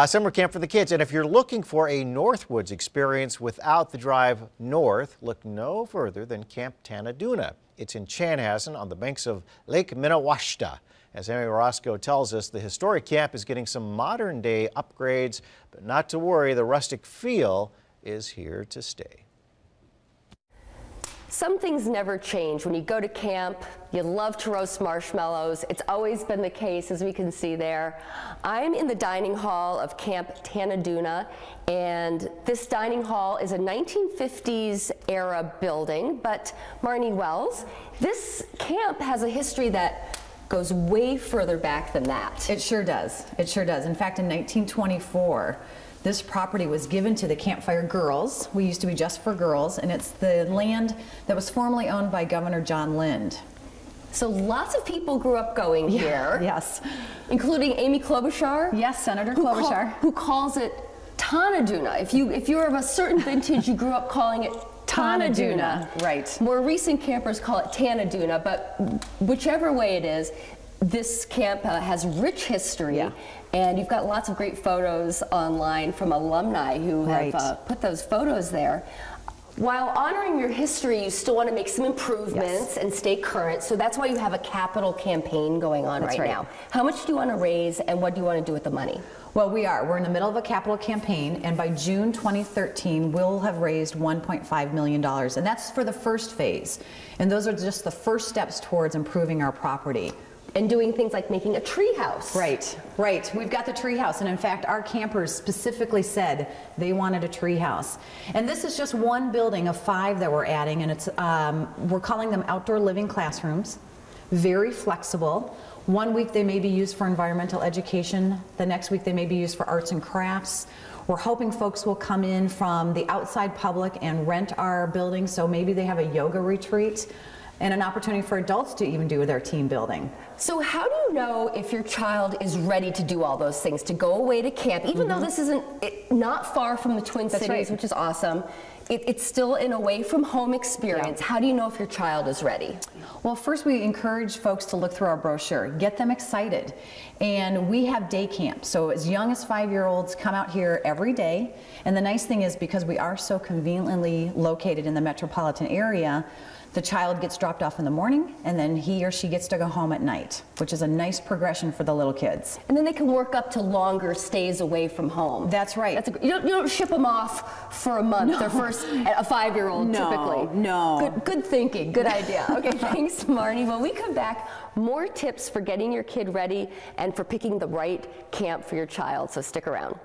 Summer camp for the kids. And if you're looking for a Northwoods experience without the drive north, look no further than Camp Tanadoona. It's in Chanhassen on the banks of Lake Minnewaska. As Amy Roscoe tells us, the historic camp is getting some modern day upgrades, but not to worry, the rustic feel is here to stay. Some things never change. When you go to camp, you love to roast marshmallows. It's always been the case, as we can see there. I'm in the dining hall of Camp Tanadoona, and this dining hall is a 1950s era building, but Marnie Wells, this camp has a history that goes way further back than that. It sure does. It sure does. In fact, in 1924, this property was given to the Campfire Girls. We used to be just for girls, and it's the land that was formerly owned by Governor John Lind. So lots of people grew up going here. Yes. Including Amy Klobuchar. Yes, Senator Klobuchar. Who calls it Tanadoona. If you're of a certain vintage, you grew up calling it Tanadoona. Right. More recent campers call it Tanadoona, but whichever way it is, this camp has rich history. Yeah. And you've got lots of great photos online from alumni who have put those photos there. While honoring your history, you still want to make some improvements and stay current. So that's why you have a capital campaign going on right now. How much do you want to raise, and what do you want to do with the money? Well, we're in the middle of a capital campaign, and by June 2013, we'll have raised $1.5 million, and that's for the first phase. And those are just the first steps towards improving our property. And doing things like making a tree house. Right, right. We've got the tree house, and in fact, our campers specifically said they wanted a tree house. And this is just one building of 5 that we're adding, and it's we're calling them outdoor living classrooms. Very flexible. One week they may be used for environmental education. The next week they may be used for arts and crafts. We're hoping folks will come in from the outside public and rent our building, so maybe they have a yoga retreat and an opportunity for adults to even do their team building. So how do you know if your child is ready to do all those things, to go away to camp, even though this isn't not far from the Twin Cities, which is awesome? It's still an away from home experience. How do you know if your child is ready? Well, first we encourage folks to look through our brochure, get them excited. And we have day camp, so as young as 5-year-olds come out here every day. And the nice thing is, because we are so conveniently located in the metropolitan area, the child gets dropped off in the morning, and then he or she gets to go home at night, which is a nice progression for the little kids. And then they can work up to longer stays away from home. That's right. You don't ship them off for a month, their first, a 5-year-old typically. No. Good thinking, good idea. Okay, thanks, Marnie. When we come back, more tips for getting your kid ready and for picking the right camp for your child, so stick around.